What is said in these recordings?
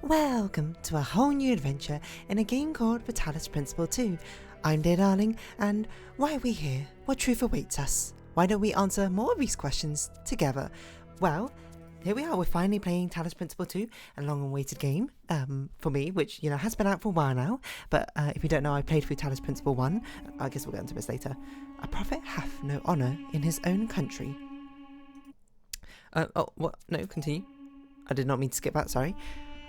Welcome to a whole new adventure in a game called the Talos Principle 2. I'm dear darling, and why are we here? What truth awaits us? Why don't we answer more of these questions together? Well, here we are, we're finally playing Talos Principle 2, a long-awaited game, for me, which, has been out for a while now, but if you don't know, I played through Talos Principle 1, I guess we'll get into this later. A prophet hath no honour in his own country. What? No, continue. I did not mean to skip that, sorry.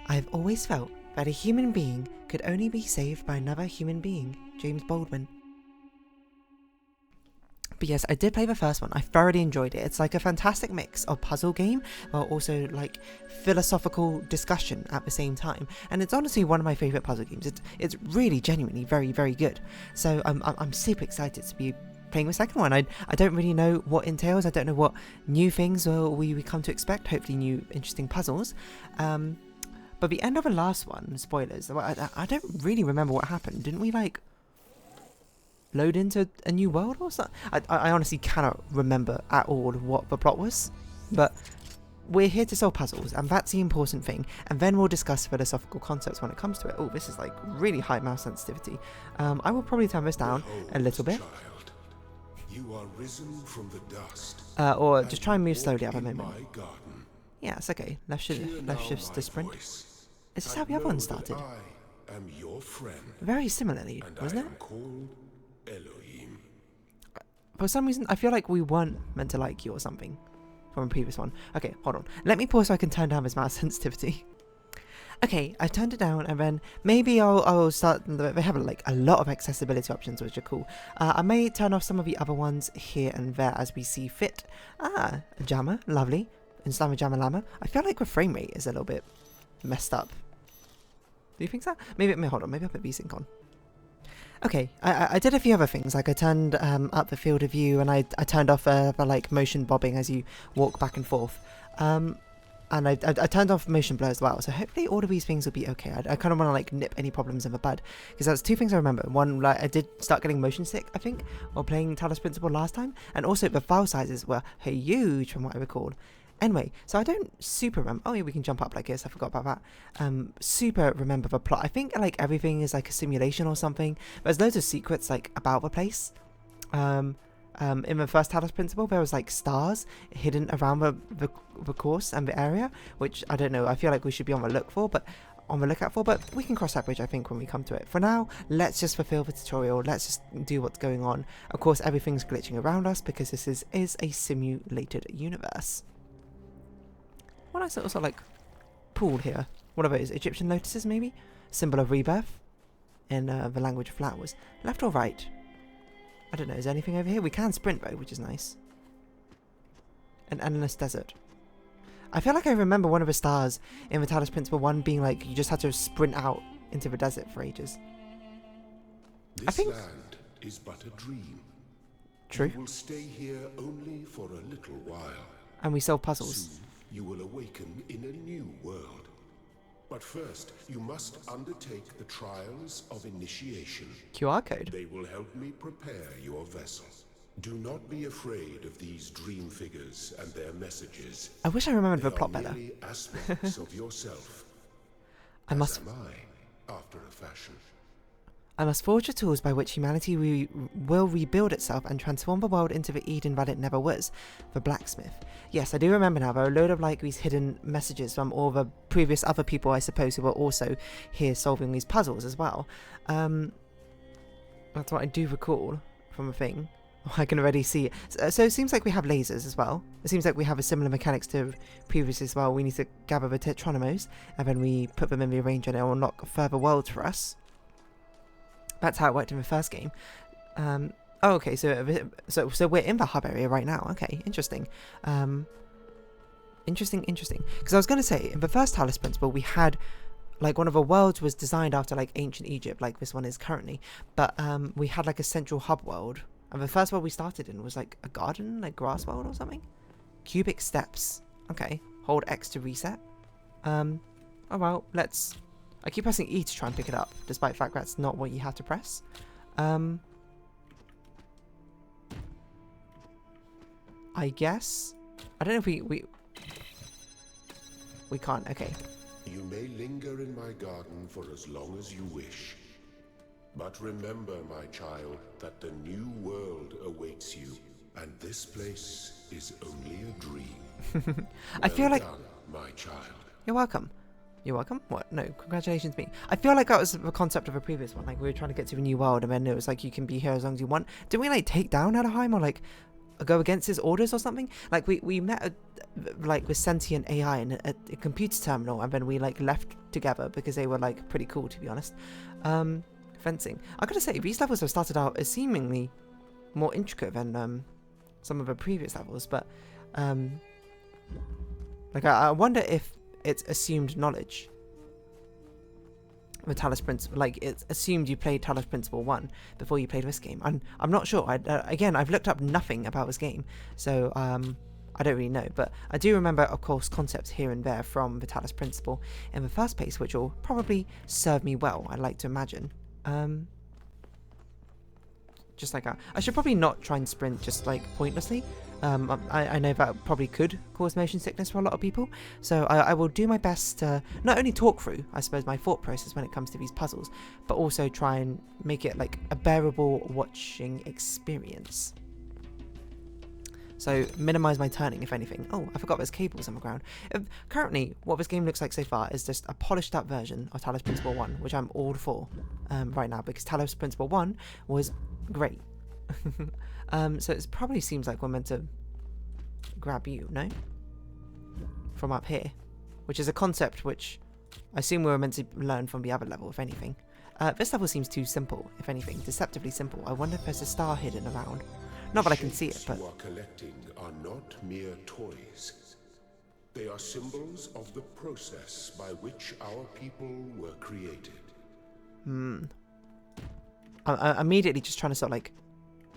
I have always felt that a human being could only be saved by another human being. James Baldwin. But yes, I did play the first one. I thoroughly enjoyed it. It's like a fantastic mix of puzzle game while also like philosophical discussion at the same time. And it's honestly one of my favourite puzzle games. It's really genuinely very, very good. So I'm super excited to be playing the second one. I don't really know what entails. I don't know what new things we come to expect. Hopefully new interesting puzzles. But the end of the last one, spoilers, I don't really remember what happened. Didn't we, like, load into a new world or something? I honestly cannot remember at all what the plot was. But we're here to solve puzzles, and that's the important thing. And then we'll discuss philosophical concepts when it comes to it. Oh, this is, like, really high mouse sensitivity. I will probably turn this down a little bit. Child, you are risen from the dust, or just try and move slowly at the moment. my garden. Yeah, it's okay. Left shifts to sprint. Voice. Is this how the other one started? I am your friend, Very similarly, and wasn't I am it? called Elohim. For some reason, I feel like we weren't meant to like you or something from a previous one. Okay, hold on. Let me pause so I can turn down this mouse sensitivity. Okay, I've turned it down, and then maybe I'll start. They have like a lot of accessibility options, which are cool. I may turn off some of the other ones here and there as we see fit. A jammer, lovely. Install a jammer llama. I feel like the frame rate is a little bit messed up. Do you think so? Maybe hold on, maybe I'll put VSync on. Okay, I did a few other things, like I turned up the field of view, and I turned off the like motion bobbing as you walk back and forth. And I turned off motion blur as well, so hopefully all of these things will be okay. I kind of want to like nip any problems in the bud, because that's two things I remember. One, like I did start getting motion sick, I think, while playing Talos Principle last time, and also the file sizes were huge from what I recall. Anyway, so I don't super remember. Oh yeah, we can jump up like this. I forgot about that. Super remember the plot. I think like everything is like a simulation or something. There's loads of secrets like about the place. In the first Talos Principle, there was like stars hidden around the course and the area, which I don't know. I feel like we should be on the lookout for. But we can cross that bridge, I think, when we come to it. For now, let's just fulfill the tutorial. Let's just do what's going on. Of course, everything's glitching around us because this is a simulated universe. What nice little like pool here. What are those? Egyptian lotuses, maybe? Symbol of rebirth in the language of flowers. Left or right? I don't know. Is there anything over here? We can sprint though, which is nice. An endless desert. I feel like I remember one of the stars in the Talos Principle 1 being like you just had to sprint out into the desert for ages. This land is but a dream. True. You will stay here only for a little while. And we solve puzzles. Soon you will awaken in a new world. But first, you must undertake the trials of initiation. QR code. They will help me prepare your vessel. Do not be afraid of these dream figures and their messages. I wish I remembered They the plot are better. merely aspects of yourself. I must After a fashion. I must forge the tools by which humanity will rebuild itself and transform the world into the Eden that it never was. The blacksmith. Yes, I do remember now. There are a load of like these hidden messages from all the previous other people, I suppose, who were also here solving these puzzles as well. That's what I do recall from a thing. I can already see it. So it seems like we have lasers as well. It seems like we have a similar mechanics to previous as well. We need to gather the Tetronymos, and then we put them in the arranger, and it will unlock further worlds for us. That's how it worked in the first game. Oh, okay, so we're in the hub area right now. Okay, interesting. Interesting. Because I was going to say, in the first Talos Principle, we had, like, one of the worlds was designed after, like, ancient Egypt, like this one is currently. But we had, like, a central hub world. And the first world we started in was, like, a garden, like, grass world or something. Cubic steps. Okay, hold X to reset. Oh, well, let's... I keep pressing E to try and pick it up, despite the fact that's not what you have to press. I guess. I don't know if we can't. Okay. You may linger in my garden for as long as you wish. But remember, my child, that the new world awaits you, and this place is only a dream. I feel like... Well done, my child. You're welcome. You're welcome? What? No, congratulations me. I feel like that was the concept of a previous one. Like, we were trying to get to a new world, and then it was like, you can be here as long as you want. Didn't we, like, take down Anaheim, or, like, go against his orders or something? Like, we met, like, with sentient AI in a computer terminal, and then we, like, left together because they were, like, pretty cool, to be honest. Fencing. I gotta say, these levels have started out as seemingly more intricate than, some of the previous levels, but, like, I wonder if it's assumed knowledge. The Talos Principle, like, it's assumed you played Talos Principle 1 before you played this game. I'm not sure. Again, I've looked up nothing about this game, so I don't really know. But I do remember, of course, concepts here and there from the Talos Principle in the first place, which will probably serve me well, I'd like to imagine. Just like that. I should probably not try and sprint just, like, pointlessly. I know that probably could cause motion sickness for a lot of people, so I will do my best to not only talk through, I suppose, my thought process when it comes to these puzzles, but also try and make it like a bearable watching experience. So minimize my turning, if anything. Oh, I forgot there's cables on the ground. Currently, what this game looks like so far is just a polished up version of Talos Principle 1, which I'm all for right now, because Talos Principle 1 was great. So it probably seems like we're meant to grab you, no? From up here. Which is a concept which I assume we were meant to learn from the other level, if anything. This level seems too simple, if anything. Deceptively simple. I wonder if there's a star hidden around. Not that I can see it, but... you are collecting are not mere toys. They are symbols of the process by which our people were created. I'm immediately just trying to sort of like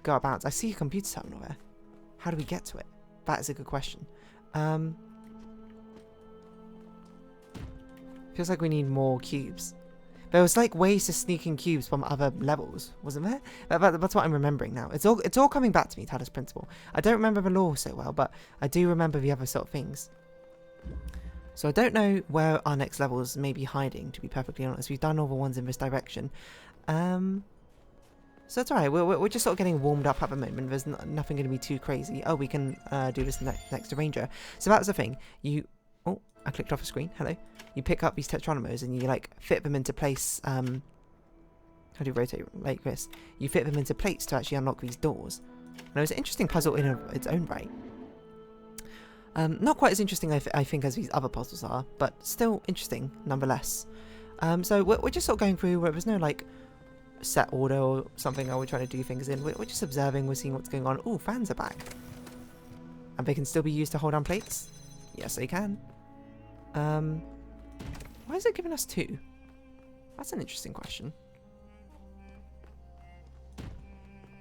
go about. I see a computer terminal there. How do we get to it? That is a good question. Feels like we need more cubes. There was like ways to sneak in cubes from other levels, wasn't there? That's what I'm remembering now. It's all coming back to me, Talos Principle. I don't remember the lore so well, but I do remember the other sort of things. So I don't know where our next levels may be hiding, to be perfectly honest. We've done all the ones in this direction. So that's alright. We're just sort of getting warmed up at the moment. There's nothing going to be too crazy. Oh, we can do this next to Ranger. So that's the thing. Oh, I clicked off the screen. Hello. You pick up these Tetronomers and you like fit them into place. How do you rotate like this? You fit them into plates to actually unlock these doors. And it was an interesting puzzle in its own right. Not quite as interesting, I think, as these other puzzles are, but still interesting nonetheless. So we're just sort of going through where there's no like set order or something that we're trying to do things in. We're just observing, we're seeing what's going on. Oh, fans are back. And they can still be used to hold down plates? Yes, they can. Why is it giving us 2? That's an interesting question.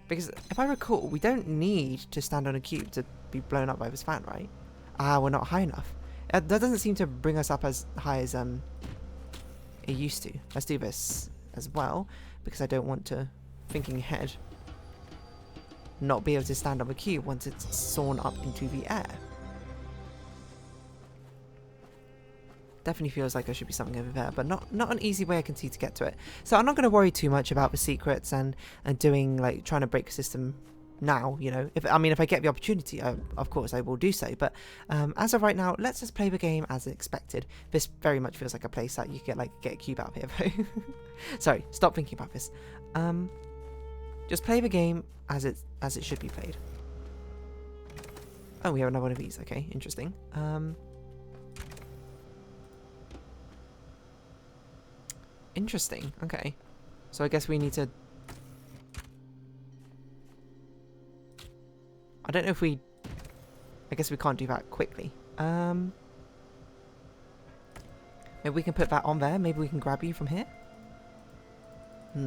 Because if I recall, we don't need to stand on a cube to be blown up by this fan, right? Ah, we're not high enough. That doesn't seem to bring us up as high as it used to. Let's do this as well, because I don't want to, thinking ahead, not be able to stand on a cube once it's soared up into the air. Definitely feels like there should be something over there, but not an easy way I can see to get to it. So I'm not going to worry too much about the secrets and doing like trying to break the system now. You know, if I get the opportunity, of course I will do so. But as of right now, let's just play the game as expected. This very much feels like a place that you get a cube out of here. Sorry, stop thinking about this. Just play the game as it should be played. Oh, we have another one of these. Okay, interesting. Interesting. Okay. So I guess we need to... I don't know if we... I guess we can't do that quickly. Maybe we can put that on there. Maybe we can grab you from here.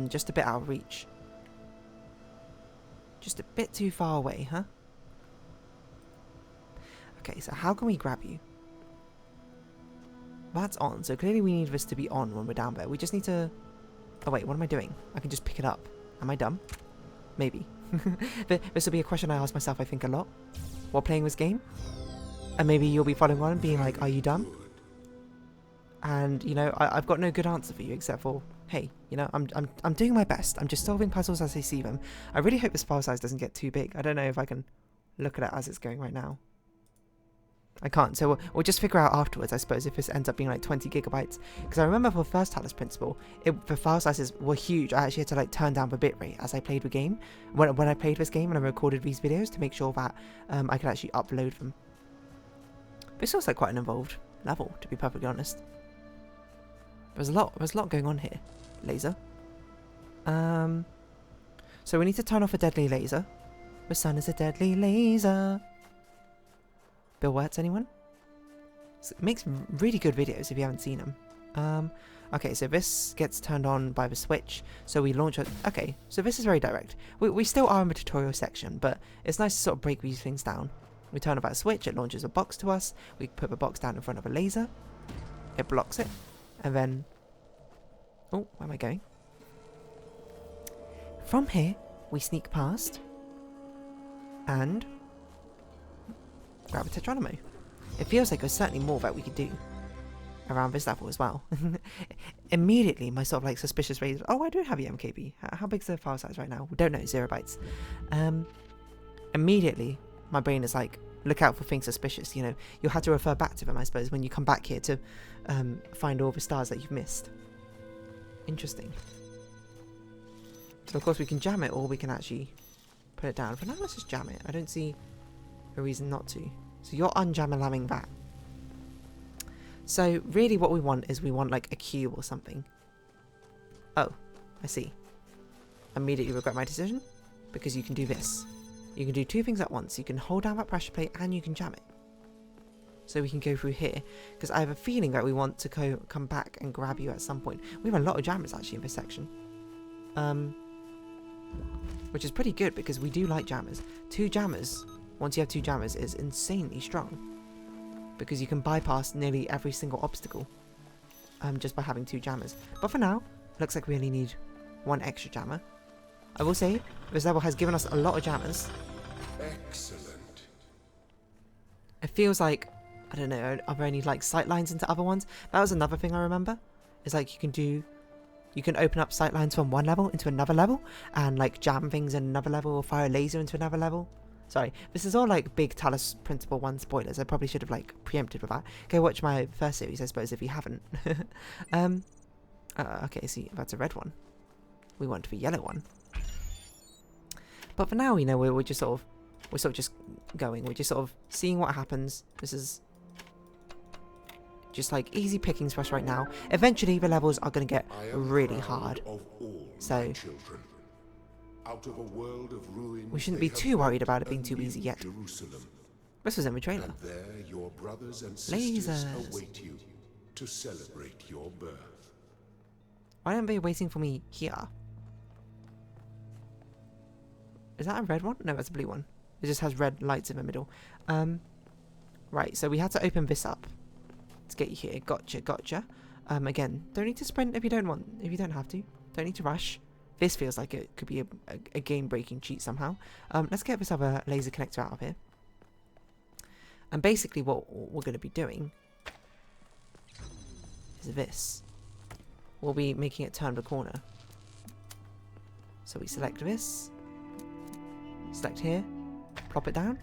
Just a bit out of reach. Just a bit too far away, huh? Okay, so how can we grab you? That's on, so clearly we need this to be on when we're down there. We just need to... Oh wait, what am I doing? I can just pick it up. Am I dumb? Maybe. This will be a question I ask myself, I think, a lot while playing this game. And maybe you'll be following on and being like, are you dumb? And you know, I've got no good answer for you except for, hey, you know, I'm doing my best. I'm just solving puzzles as I see them. I really hope this file size doesn't get too big. I don't know if I can look at it as it's going right now. I can't, so we'll just figure out afterwards, I suppose, if this ends up being like 20 gigabytes. Because I remember for the first Talos principle, the file sizes were huge. I actually had to like turn down the bitrate as I played the game. When I played this game and I recorded these videos to make sure that I could actually upload them. This feels like quite an involved level, to be perfectly honest. There's a lot going on here. Laser. So we need to turn off a deadly laser. The sun is a deadly laser. Bill Wirtz, anyone? It makes really good videos if you haven't seen them. Okay, so this gets turned on by the switch. So we launch it. Okay, so this is very direct. We still are in the tutorial section, but it's nice to sort of break these things down. We turn on that switch, it launches a box to us. We put the box down in front of a laser. It blocks it. And then... Oh, where am I going? From here, we sneak past. And... grab a Tetranimo. It feels like there's certainly more that we could do around this level as well. Immediately, my sort of like suspicious raise. Oh, I do have the MKB. How big's the file size right now? We don't know. 0 bytes. Immediately, my brain is like, look out for things suspicious. You know, you'll have to refer back to them, I suppose, when you come back here to find all the stars that you've missed. Interesting. So of course we can jam it, or we can actually put it down. For now, let's just jam it. I don't see a reason not to. So you're unjam-a-lamming that. So really what we want is we want like a cube or something. Oh, I see. Immediately regret my decision, because you can do this. You can do two things at once. You can hold down that pressure plate and you can jam it. So we can go through here, because I have a feeling that we want to come back and grab you at some point. We have a lot of jammers actually in this section. Which is pretty good, because we do like jammers. 2 jammers, once you have 2 jammers, is insanely strong. Because you can bypass nearly every single obstacle just by having 2 jammers. But for now, looks like we only need 1 extra jammer. I will say, this level has given us a lot of jammers. Excellent. It feels like, I don't know, are there any like sight lines into other ones? That was another thing I remember. It's like you can open up sight lines from one level into another level and like jam things in another level or fire a laser into another level. Sorry, this is all like big Talos Principle 1 spoilers. I probably should have like preempted with that. Go watch my first series, I suppose, if you haven't. Okay, see, that's a red one. We want the yellow one. But for now, you know, we're just sort of just going. We're just sort of seeing what happens. This is just like easy pickings for us right now. Eventually, the levels are going to get really hard. So out of a world of ruin, we shouldn't be too worried about it being too easy yet. This was in the trailer. And there your brothers and sisters Lasers await you to celebrate your birth. Why aren't they waiting for me here? Is that a red one? No, that's a blue one. It just has red lights in the middle. Right, so we had to open this up to get you here. Gotcha, gotcha. Again, don't need to sprint if you don't want, if you don't have to. Don't need to rush. This feels like it could be a game-breaking cheat somehow. Let's get this other laser connector out of here. And basically what we're going to be doing is this. We'll be making it turn the corner. So we select this. Select here. Plop it down.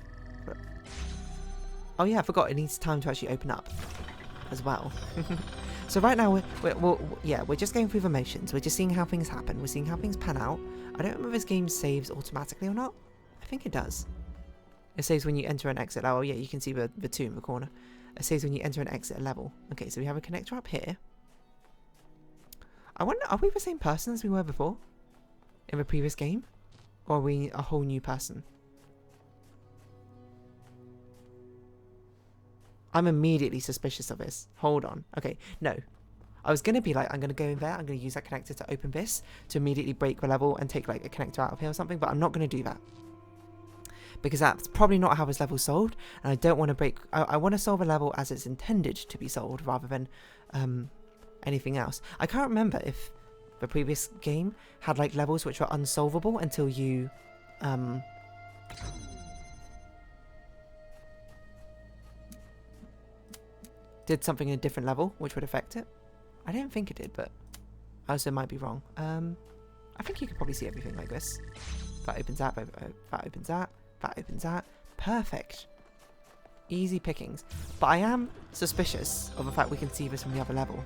Oh yeah, I forgot it needs time to actually open up as well. So right now we're just going through the motions. We're just seeing how things happen. We're seeing how things pan out. I don't know if this game saves automatically or not. I think it does. It saves when you enter and exit. Oh yeah, you can see the 2 in the corner. It saves when you enter and exit a level. Okay, so we have a connector up here. I wonder, are we the same person as we were before? In the previous game? Or are we a whole new person? I'm immediately suspicious of this. Hold on. Okay, no. I was going to be like, I'm going to go in there, I'm going to use that connector to open this, to immediately break the level and take like a connector out of here or something, but I'm not going to do that. Because that's probably not how this level's solved, and I don't want to break... I want to solve a level as it's intended to be solved, rather than anything else. I can't remember if the previous game had like levels which were unsolvable until you... did something in a different level, which would affect it. I don't think it did, but I also might be wrong. I think you could probably see everything like this. That opens that, that opens that, that opens that. Perfect. Easy pickings. But I am suspicious of the fact we can see this from the other level.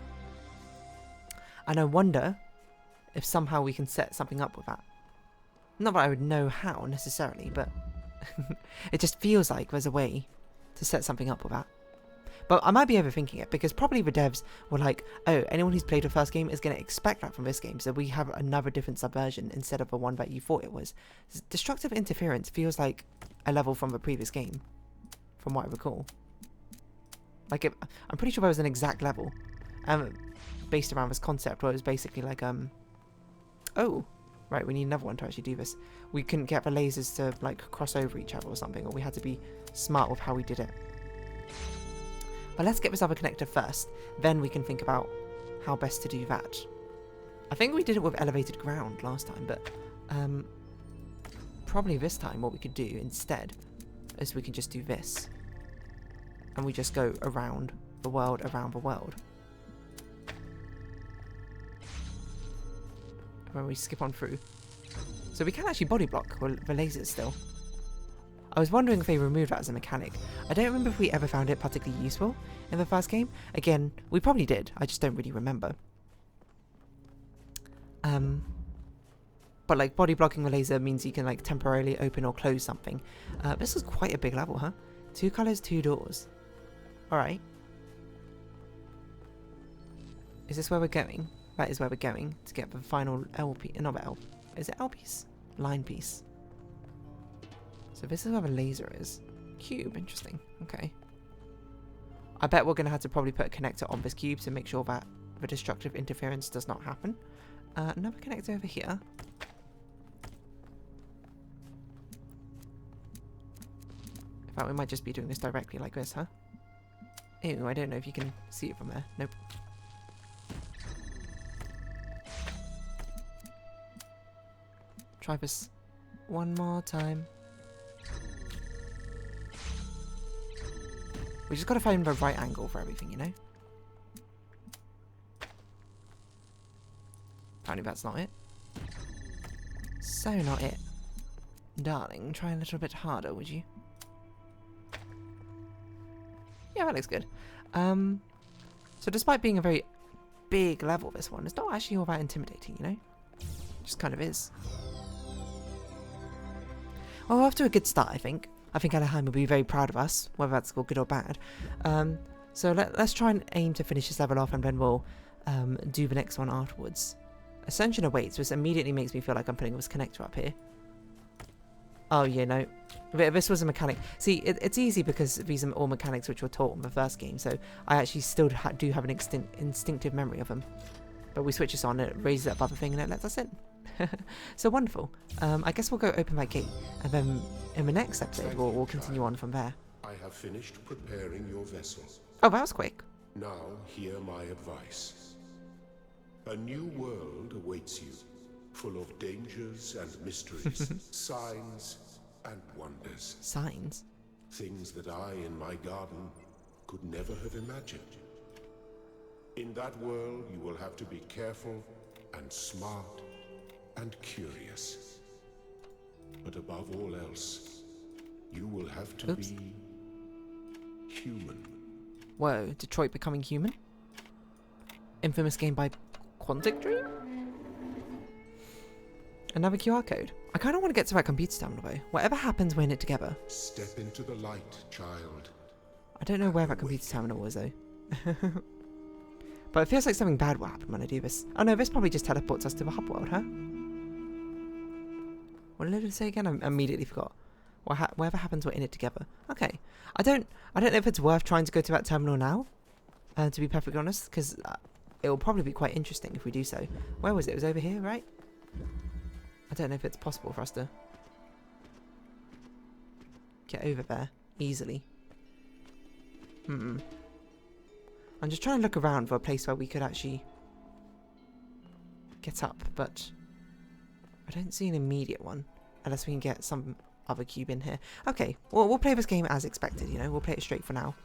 And I wonder if somehow we can set something up with that. Not that I would know how necessarily, but it just feels like there's a way to set something up with that. But I might be overthinking it, because probably the devs were like, oh, anyone who's played the first game is going to expect that from this game, so we have another different subversion instead of the one that you thought it was. Destructive interference feels like a level from the previous game, from what I recall. Like, I'm pretty sure there was an exact level based around this concept where it was basically like, oh, right, we need another one to actually do this. We couldn't get the lasers to, like, cross over each other or something, or we had to be smart with how we did it. But let's get this other connector first, then we can think about how best to do that. I think we did it with elevated ground last time, but probably this time what we could do instead is we can just do this. And we just go around the world, around the world. When we skip on through. So we can actually body block the lasers still. I was wondering if they removed that as a mechanic. I don't remember if we ever found it particularly useful in the first game. Again, we probably did. I just don't really remember. But like body blocking the laser means you can like temporarily open or close something. This is quite a big level, huh? 2 colors, 2 doors. Alright. Is this where we're going? That is where we're going to get the final LP. Not the L. Is it L piece? Line piece. So this is where the laser is. Cube, interesting. Okay. I bet we're going to have to probably put a connector on this cube to make sure that the destructive interference does not happen. Another connector over here. In fact, we might just be doing this directly like this, huh? Ew, I don't know if you can see it from there. Nope. Try this one more time. We just gotta find the right angle for everything, you know? Apparently that's not it. So not it. Darling, try a little bit harder, would you? Yeah, that looks good. So despite being a very big level, this one, it's not actually all that intimidating, you know? It just kind of is. Well, we're off to a good start, I think. I think Anaheim will be very proud of us, whether that's good or bad. So let's try and aim to finish this level off, and then we'll do the next one afterwards. Ascension awaits, which immediately makes me feel like I'm putting this connector up here. Oh, yeah, no. This was a mechanic. See, it's easy because these are all mechanics which were taught in the first game, so I actually still do have an instinctive memory of them. But we switch this on, it raises up other thing, and it lets us in. So wonderful. I guess we'll go open that gate, and then in the next episode we'll continue on from there. I have finished preparing your vessel. Oh, that was quick. Now hear my advice. A new world awaits you, full of dangers and mysteries, signs and wonders. Signs? Things that I in my garden could never have imagined. In that world you will have to be careful and smart and curious. But above all else, you will have to be human. Whoa, Detroit becoming human? Infamous game by Quantic Dream? Another QR code. I kind of want to get to that computer terminal though. Whatever happens, we're in it together. Step into the light, child. I don't know where that computer terminal was though. But it feels like something bad will happen when I do this. Oh no, this probably just teleports us to the hub world, huh? What did it say again? I immediately forgot. Whatever happens, we're in it together. Okay. I don't know if it's worth trying to go to that terminal now. To be perfectly honest, because it will probably be quite interesting if we do so. Where was it? It was over here, right? I don't know if it's possible for us to get over there easily. I'm just trying to look around for a place where we could actually get up, but I don't see an immediate one, unless we can get some other cube in here. Okay, well, we'll play this game as expected, you know, we'll play it straight for now.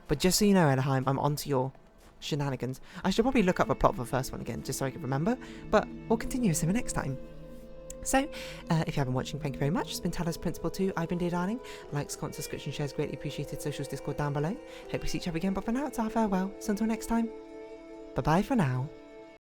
But just so you know, Anaheim, I'm onto your shenanigans. I should probably look up a plot for the first one again, just so I can remember. But we'll continue with Simmer next time. So, if you have been watching, thank you very much. It's been Talos Principle 2. I've been Dear Darling. Likes, comments, subscription, shares, greatly appreciated. Socials, Discord down below. Hope we see each other again, but for now, it's our farewell. So until next time, bye-bye for now.